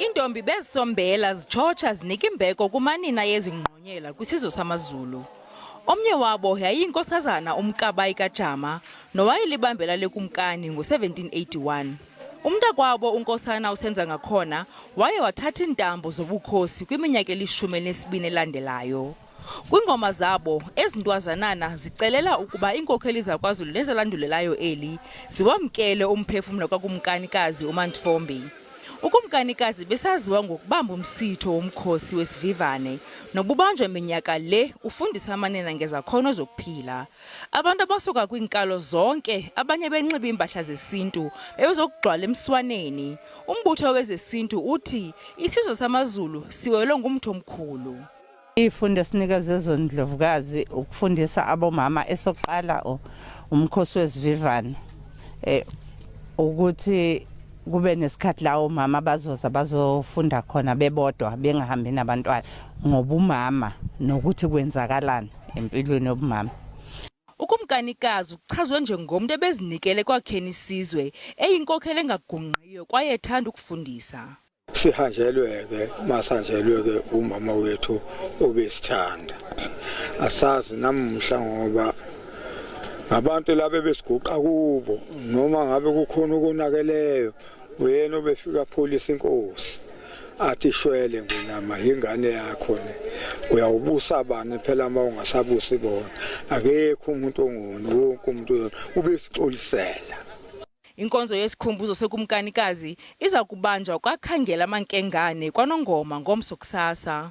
Iintombi bezisombela zitshotsha zinika imbeko kumanina yezingqonyela kwisizwe samaZulu. Omnye wabo yayiyinkosazana uMkabayi kaJama nowayelibambela lekumkani ngo-1781. Umntakwabo uNkosana uSenzangakhona waye wathatha iintambo zobukhosi kwiminyaka eli-12 elandelayo. Kwingoma zabo ezintwazanana zicelela ukuba iinkokheli zakwaZulu nezalandulelayo eli ziwamkele umphefumlo kakumkanikazi uMantfombi. Ukumkanikazi besaziwa ngokubamba umsitho womkhosi wesivivane nobubanjwa minyaka le ufundisa amanina ngezakhono zokuphila. Abantu abasuka kwiinkalo zonke abanye benxiba iimpahla zesintu bebezokugcwala emswaneni. Umbutho wezesintu uthi isizwe samaZulu siwelwe ngumtho omkhulu. Ifundo esinikeza ezondlovukazi ukufundisa abomama esokuqala umkhosi wesivivane ukuthi kube nesikhathi la omama bazofunda khona bebodwa bengahambi nabantwana ngobumama nokuthi kwenzakalani empilweni yobumama. Ukumkanikazi uchazwe njengomuntu ebezinikele kwakheni isizwe eyinkokheli engagunqiyo kwaye ethanda ukufundisa. Sihanjelwe-ke masanjelwe-ke umama wethu obesithanda. Asazi namuhla ngoba abantu labe besiguqa kubo noma ngabe kukhona ukunakeleyo uyena obefika pholisa inkosi athi shwele nginama ingane yakho uyawubusa bani phela uma ungasabusi bona akekho umuntu ongoni wonke umuntu ubesicolisela. Inkonzo yesikhumbuzo sekumkanikazi iza kubanjwa kwakhangela amankengane kwaNongoma ngomso kusasa.